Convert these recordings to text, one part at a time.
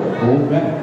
Hold back.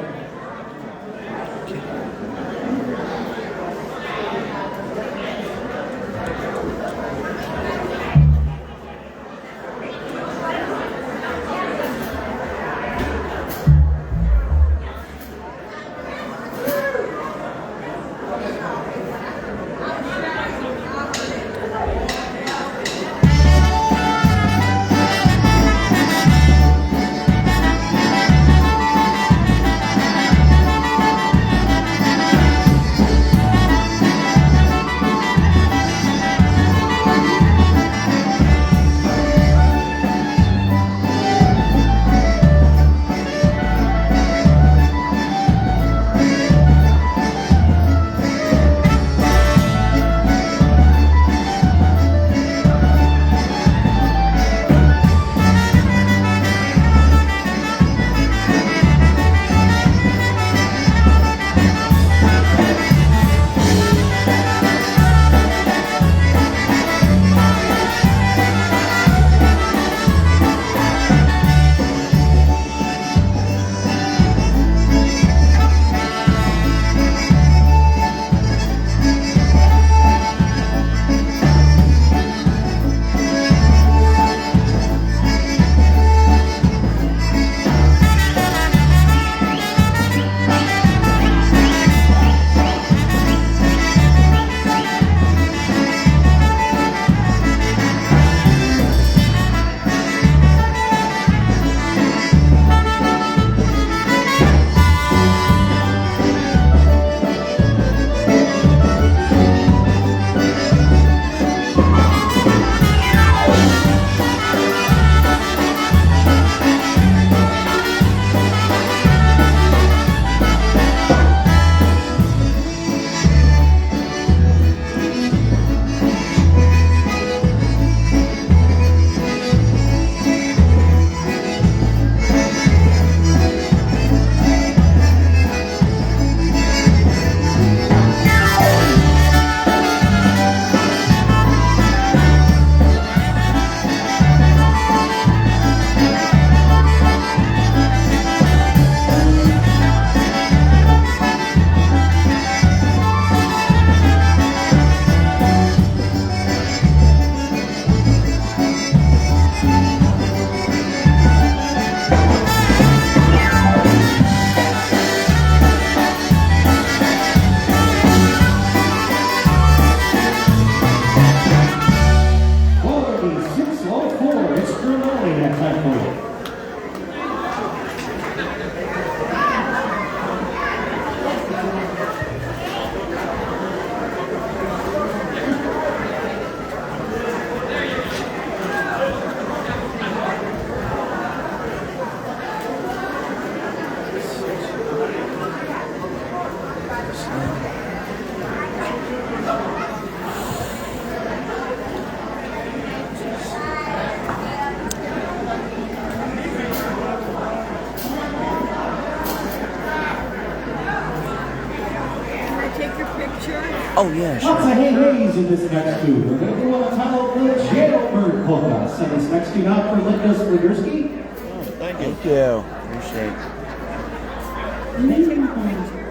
Oh, yeah, sure. Lots of hey-hays in this next tune. We're going to go on the title of the Jailbird Polka. Send this next tune out for Linda Sligerski. Oh, thank you. Appreciate it.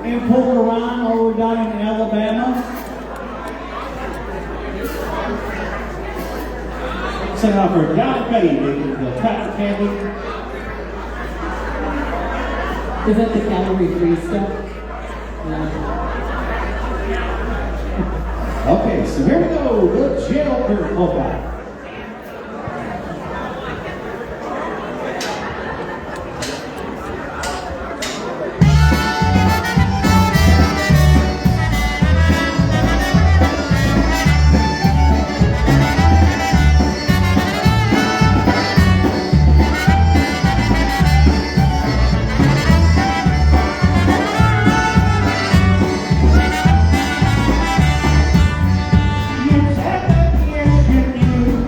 And Polka Ron over down in Alabama. Send it out for Don Betty, the cotton candy. Is that the calorie-free stuff? Okay, so here we go, the Jailbird Polka. Yes,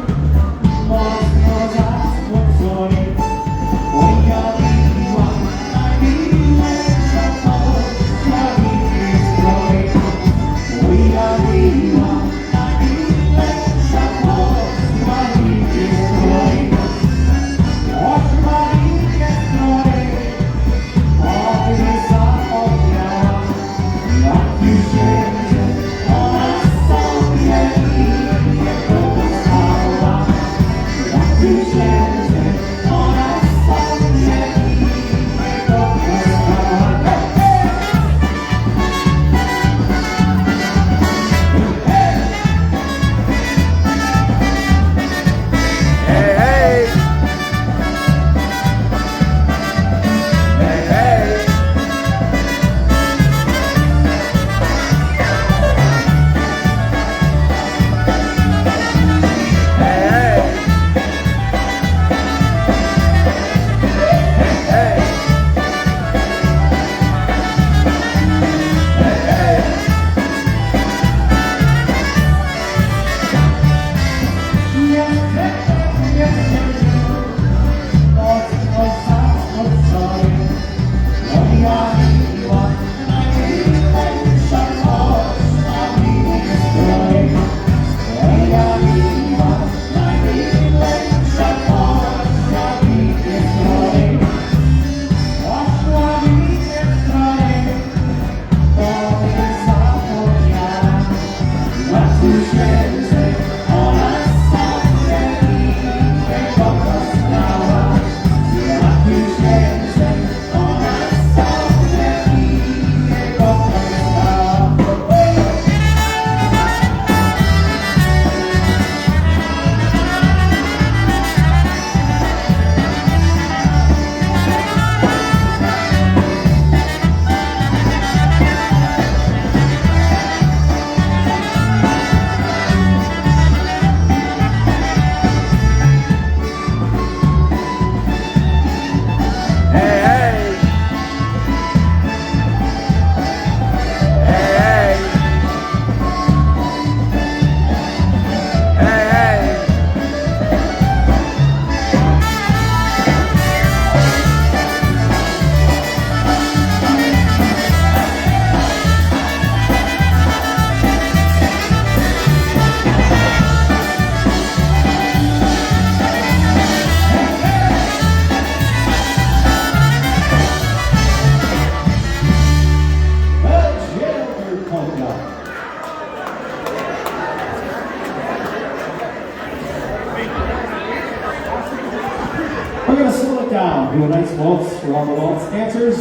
waltz for all the waltz dancers.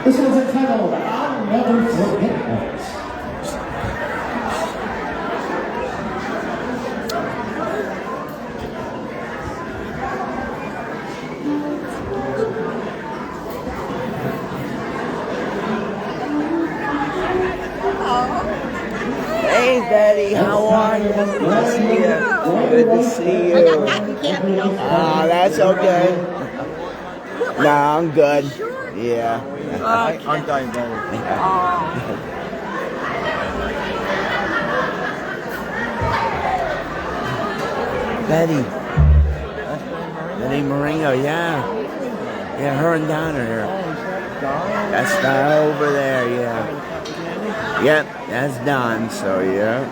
This one's entitled I'll Never Forget That. Hey, Betty, how are you? Good to see you. Good to see you. Ah, that's okay. No, I'm good. Yeah. I'm dying better. Betty. Betty Maringo, yeah. Yeah, her and Donna are here. That's not over there, yeah. Yep, that's done, so yeah.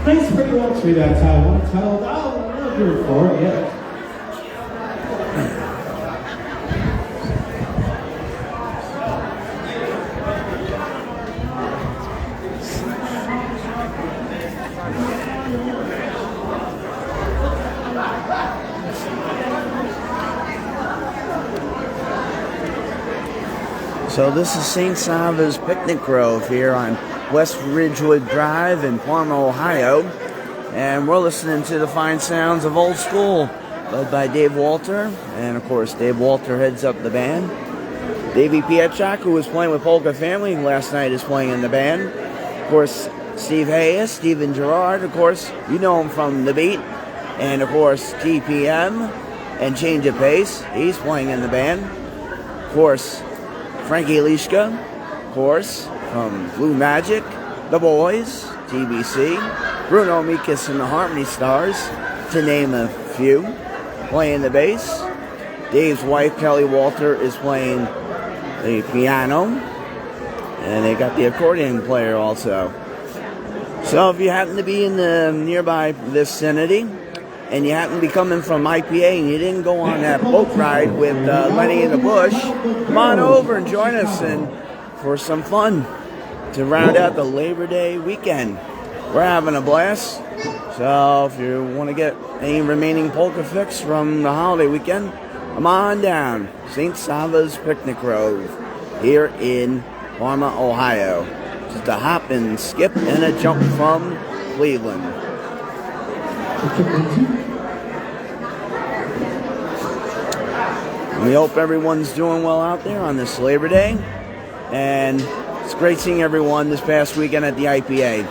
Thanks pretty much for that time. One titled, I'll love you for it. Yeah. So this is St. Sava's Picnic Grove here on West Ridgewood Drive in Parma, Ohio. And we're listening to the fine sounds of Old School, led by Dave Walter. And of course, Dave Walter heads up the band. Davey Pietchak, who was playing with Polka Family last night, is playing in the band. Of course, Steve Hayes, Stephen Gerard, of course, you know him from The Beat. And of course, TPM and Change of Pace, he's playing in the band. Of course, Frankie Lishka, of course, from Blue Magic, The Boys, TBC, Bruno Mikas and the Harmony Stars, to name a few, playing the bass. Dave's wife, Kelly Walter, is playing the piano, and they got the accordion player also. So if you happen to be in the nearby vicinity, and you happen to be coming from IPA and you didn't go on that boat ride with Lenny in the Bush, come on over and join us and for some fun to round out the Labor Day weekend. We're having a blast. So if you want to get any remaining polka fix from the holiday weekend, come on down. St. Sava's Picnic Grove here in Parma, Ohio. Just a hop and skip and a jump from Cleveland. We hope everyone's doing well out there on this Labor Day, and it's great seeing everyone this past weekend at the IPA.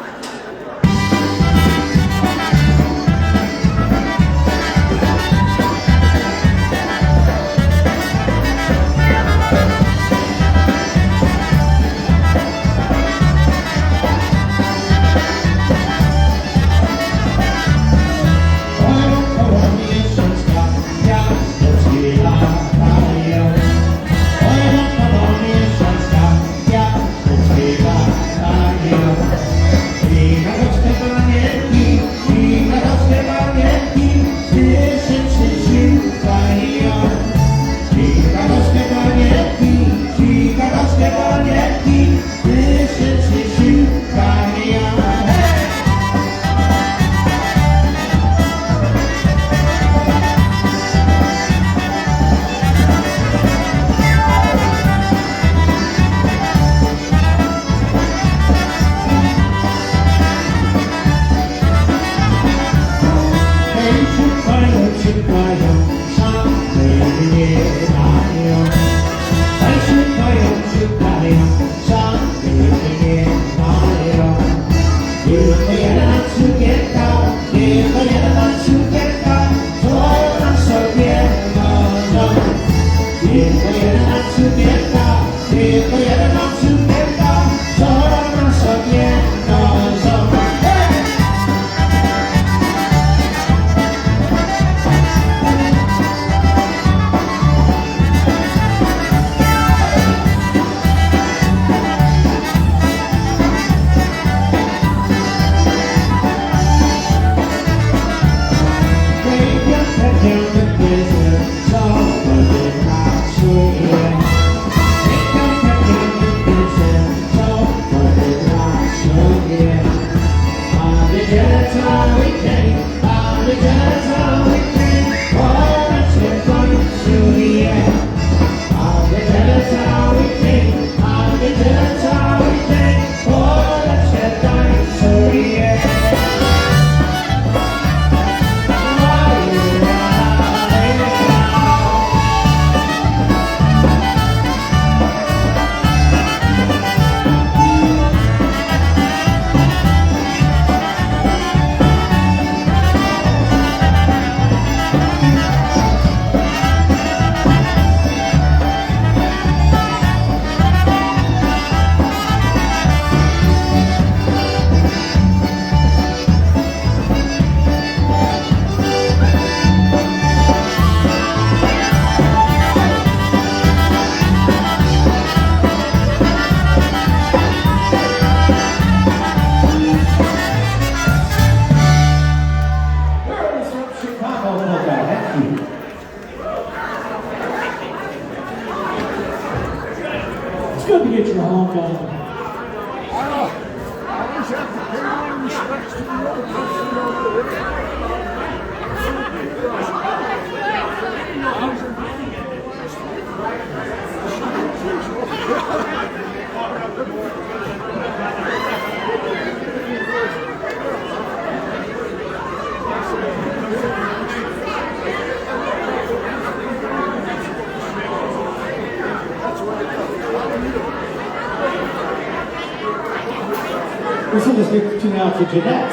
This one is big tune out to Jeanette.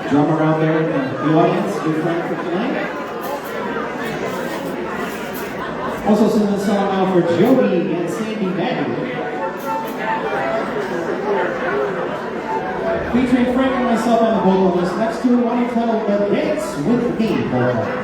Drummer out there in the audience, good friend for tonight. Also singing the song out for Jody and Sandy Maggie. Featuring Frank and myself on the vocal list. Next to one entitled The Dance With Me Polka.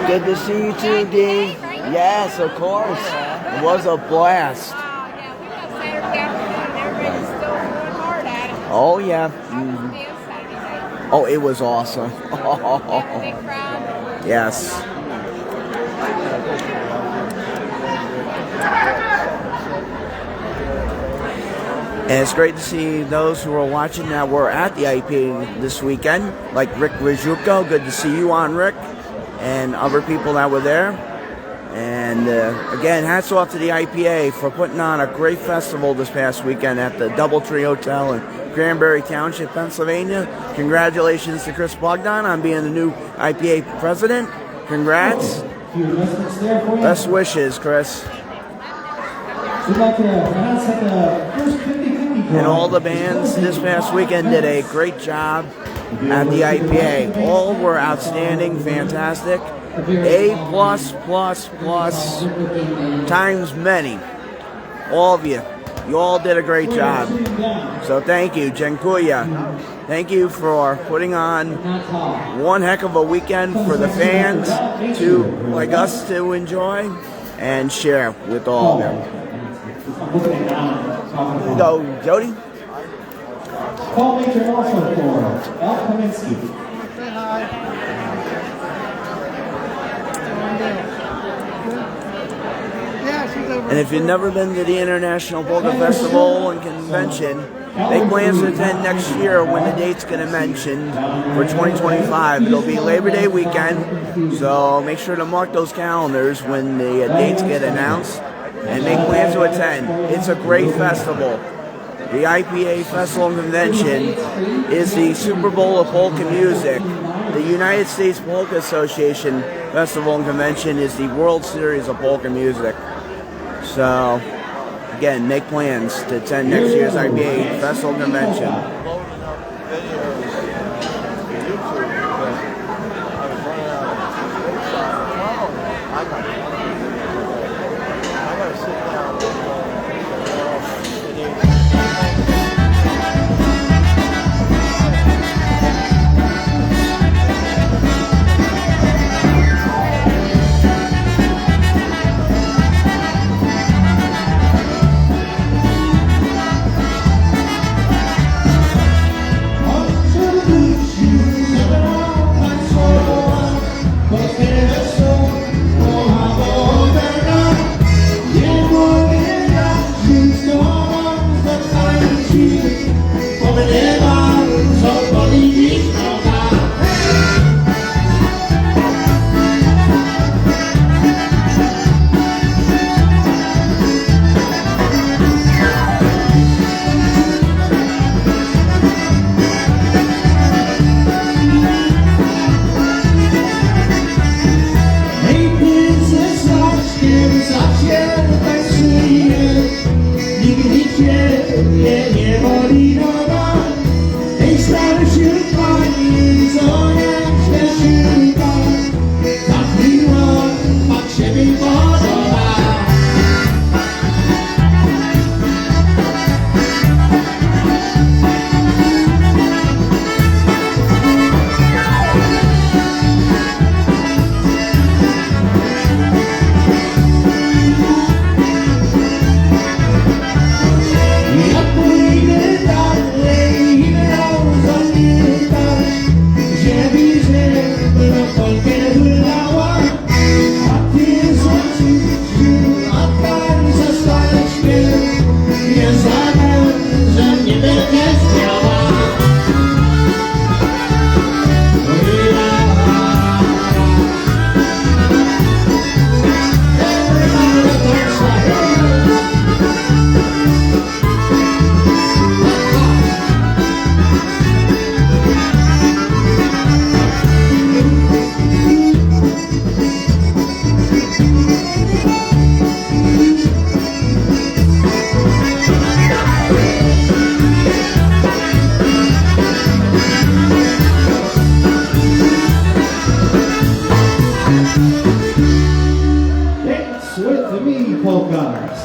Good to see you too, Dee. Yes, of course. It was a blast. Yeah, we got Saturday afternoon. Everybody's still going hard at it. Oh, yeah. How was the dance Saturday night? Oh, it was awesome. Big crowd. Yes. And it's great to see those who are watching that were at the IPA this weekend, like Rick Rijuko. Good to see you on, Rick, and other people that were there. And again, hats off to the IPA for putting on a great festival this past weekend at the Doubletree Hotel in Granbury Township, Pennsylvania. Congratulations to Chris Bogdan on being the new IPA president. Congrats. Best wishes, Chris. We'd like to announce that the first 50-50 And all the bands this past weekend did a great job at the IPA. All were outstanding, fantastic. A+++ times many. All of you. You all did a great job. So thank you, Dziękuję. Thank you for putting on one heck of a weekend for the fans to, like us, to enjoy and share with all of them. Here you go, Jody. Paul Major also for Al Kaminsky. And if you've never been to the International Polka Festival and Convention, make plans to attend next year when the date's going to mention for 2025. It'll be Labor Day weekend, so make sure to mark those calendars when the dates get announced and make plans to attend. It's a great festival. The IPA Festival and Convention is the Super Bowl of polka music. The United States Polka Association Festival and Convention is the World Series of polka music. So, again, make plans to attend next year's IPA Festival Convention.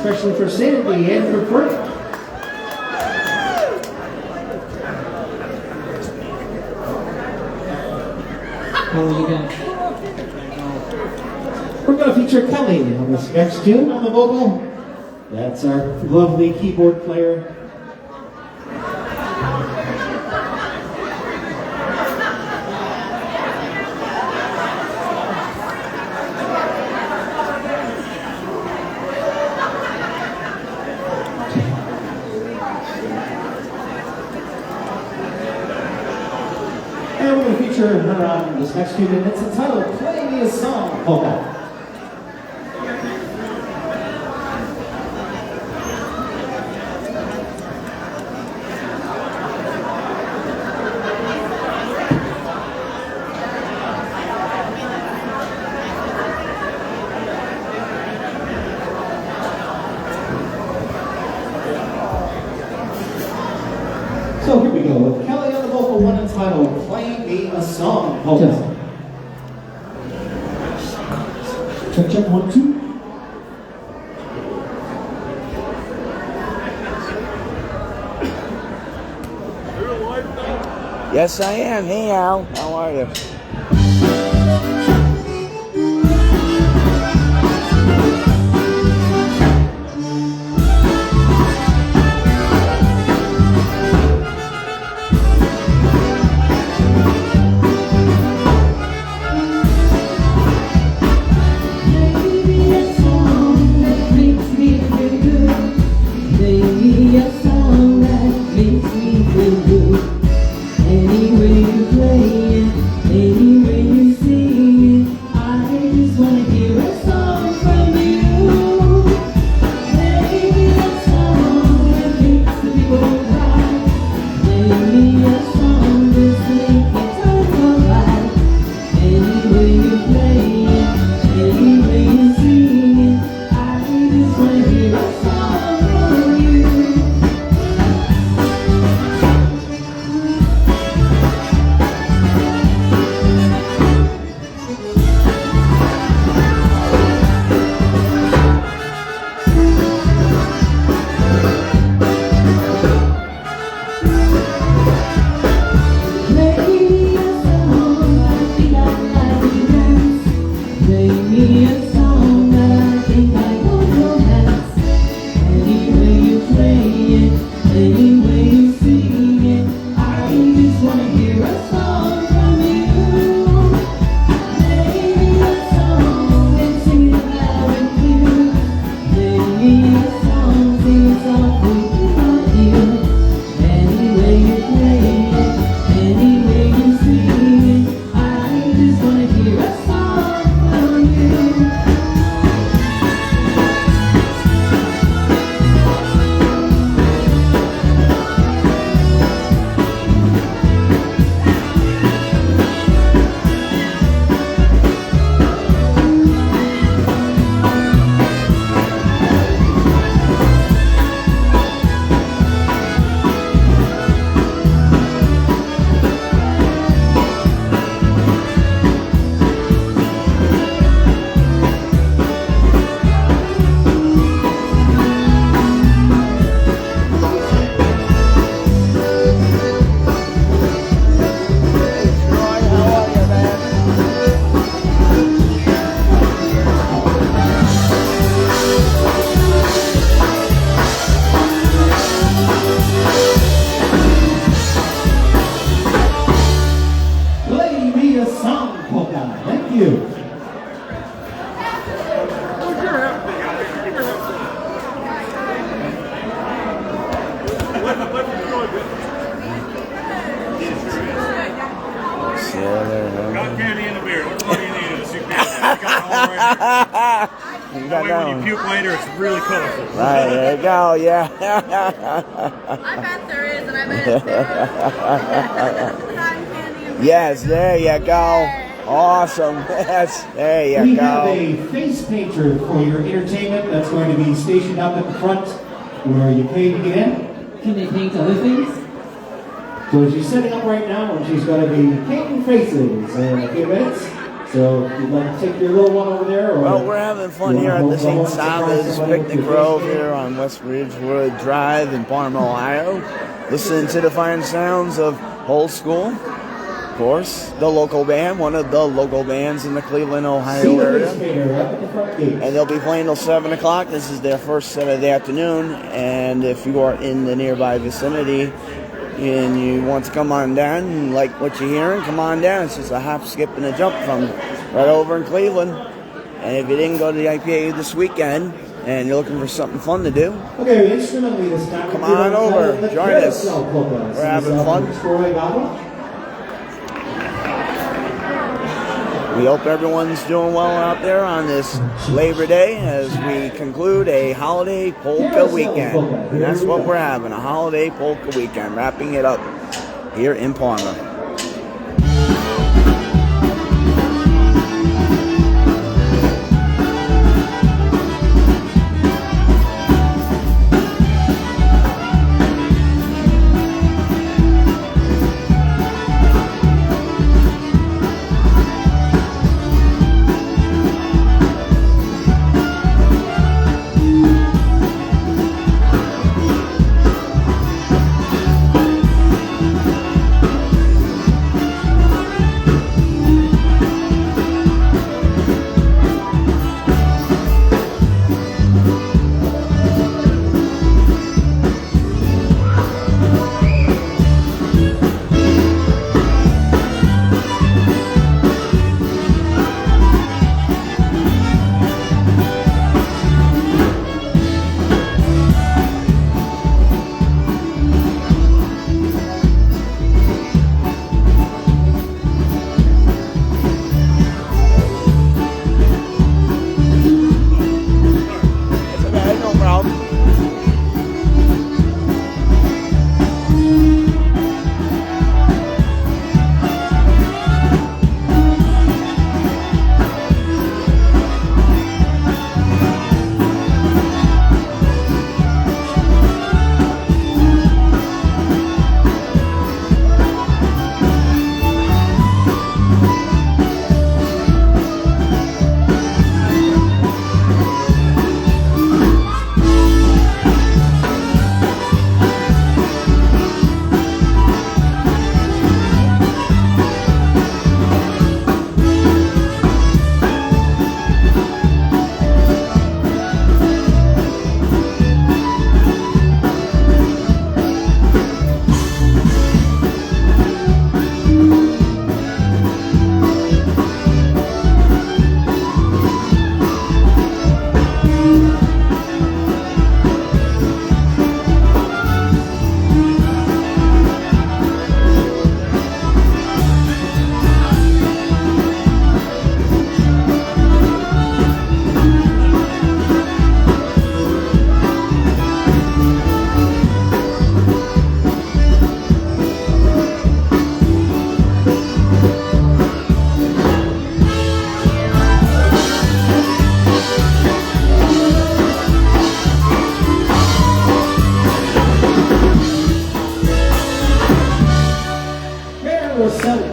especially for Sandy and for Frank. Oh, you got We're going to feature Kelly on this next tune on the vocal. That's our lovely keyboard player. And we're going to feature her on this next tune, and it's entitled Play Me a Song, Polka. So here we go with Kelly on the vocal, one entitled Play Me a Song, Polka. Check, 1, 2. Yes, I am. Hey, Al. How are you? Got candy in the beer. What do you need? A CPA. Got it all right here. That way when you puke later, it's really colorful. Right, there you go, yeah. I bet there is, and I bet it's there. Cotton candy and Yes, there you go. Awesome. Yes, there you We go. have a face painter for your entertainment that's going to be stationed up at the front where you pay to get in. Can they paint other things? So she's setting up right now and she's going to be painting faces in a few minutes. So if you'd like to take your little one over there, or Well, we're having fun here at the St. Sava's Picnic Grove here on West Ridgewood Drive in Parma, Ohio. Listening to the fine sounds of Old School. Of course, the local band, one of the local bands in the Cleveland, Ohio area. And they'll be playing till 7 o'clock. This is their first set of the afternoon. And if you are in the nearby vicinity and you want to come on down and like what you're hearing, come on down. It's just a hop, skip, and a jump from right over in Cleveland. And if you didn't go to the IPA this weekend and you're looking for something fun to do, okay, instrumentally this time, come on over, join us. We're having fun. We hope everyone's doing well out there on this Labor Day as we conclude a holiday polka weekend. And that's what we're having, a holiday polka weekend, wrapping it up here in Parma.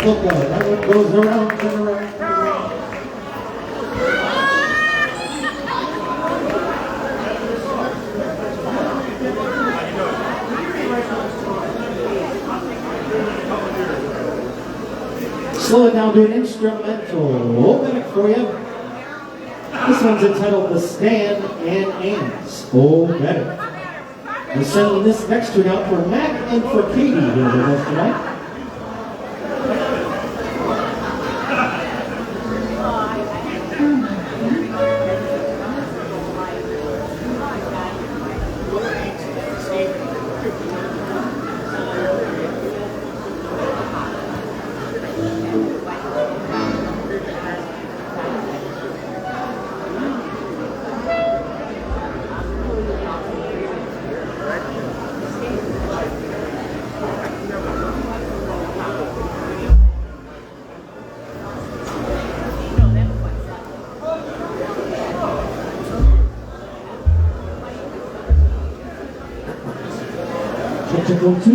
Polka, that one goes around and around and around. Slow it down to an instrumental. Open it for you. This one's entitled The Stand and Ames. Oh, better. We're sending this next tune out for Mac and for Katie here with us tonight. Check 1, 2.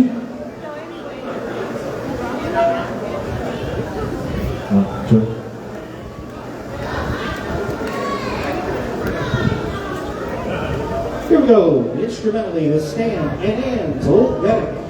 1, 2. Here we go. Instrumentally, the stand and hands. Old Medic.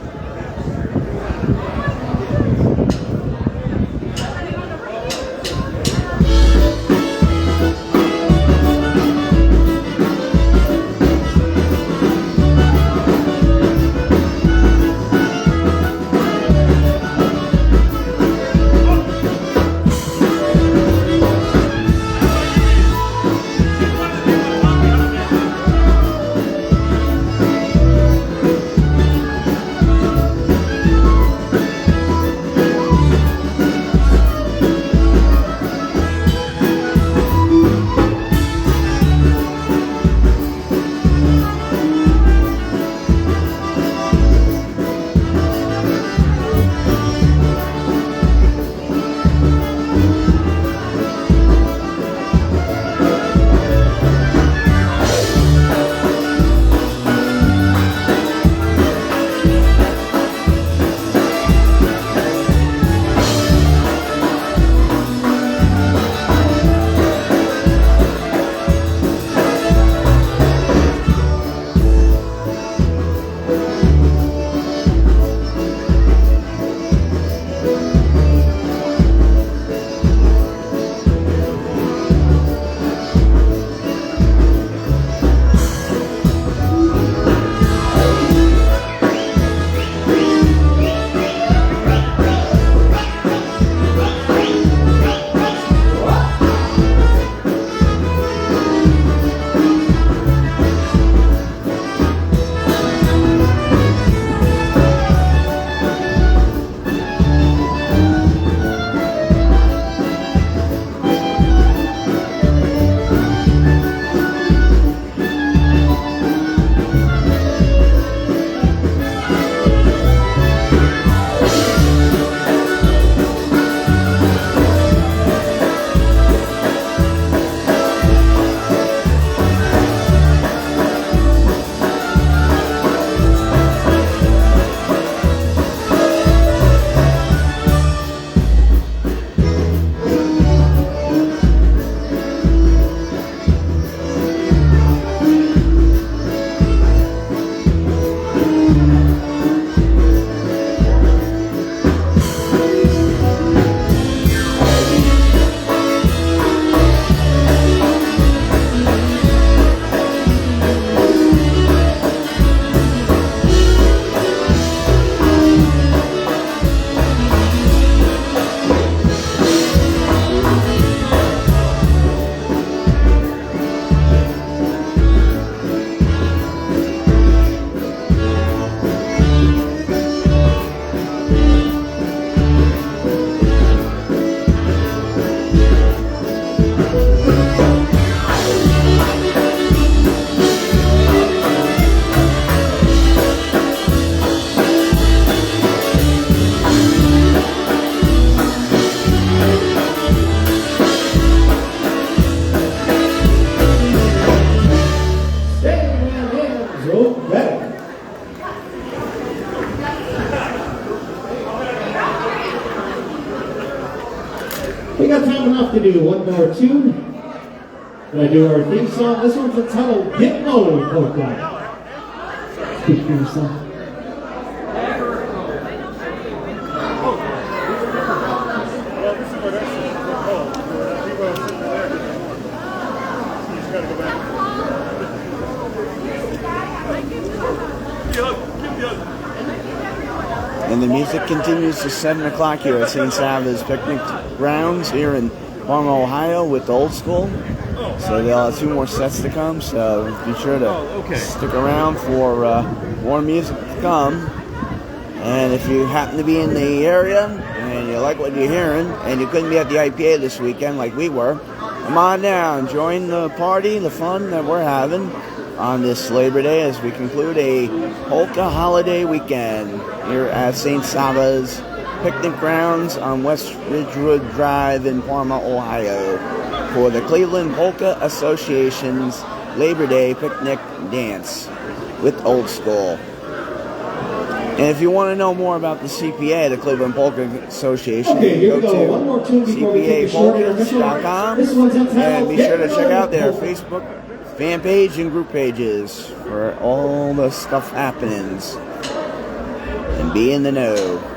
We got time enough to do one more tune. Gonna do our theme song. This one's entitled Get Low, Polka. Speak for yourself. And the music continues to 7 o'clock here at St. Sava's Picnic Grounds here in Parma, Ohio with the Old School. So they'll have 2 more sets to come, so be sure to stick around for more music to come. And if you happen to be in the area and you like what you're hearing and you couldn't be at the IPA this weekend like we were, come on down, join the party, the fun that we're having on this Labor Day as we conclude a Polka holiday weekend here at St. Sava's Picnic Grounds on West Ridgewood Drive in Parma, Ohio for the Cleveland Polka Association's Labor Day Picnic Dance with Old School. And if you want to know more about the CPA, the Cleveland Polka Association, go to CPApolkas.com and be sure to check out their Facebook fan page and group pages for all the stuff happenings. And be in the know.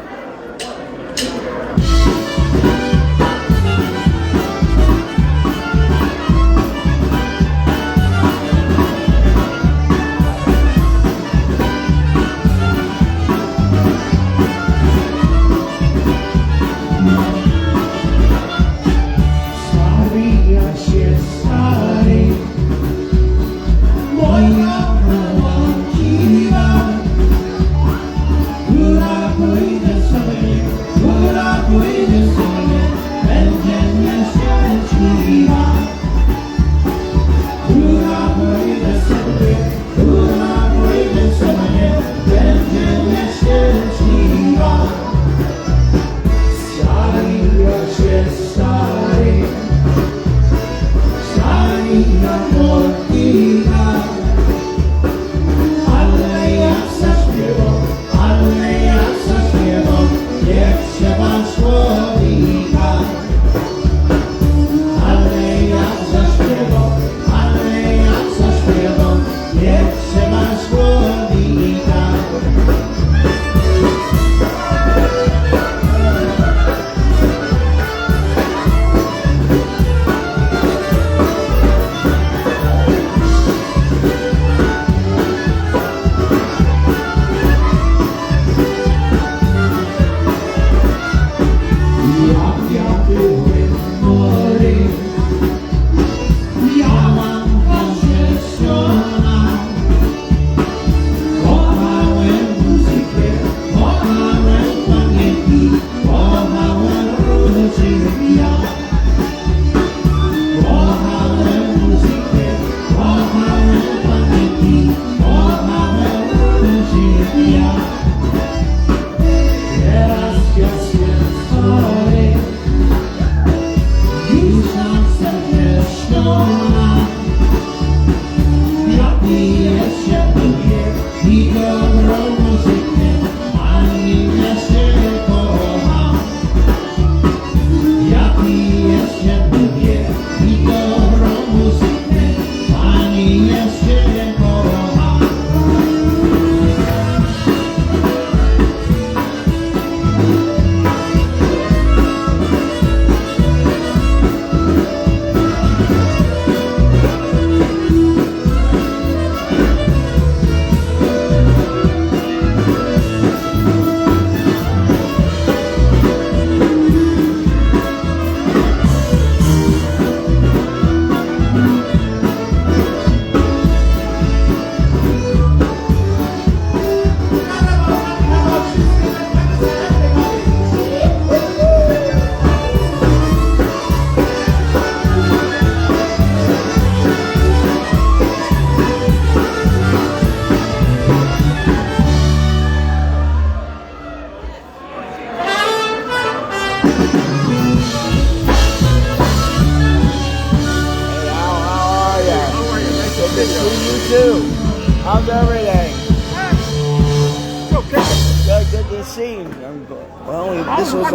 How's everything? Good to see you. Well, this was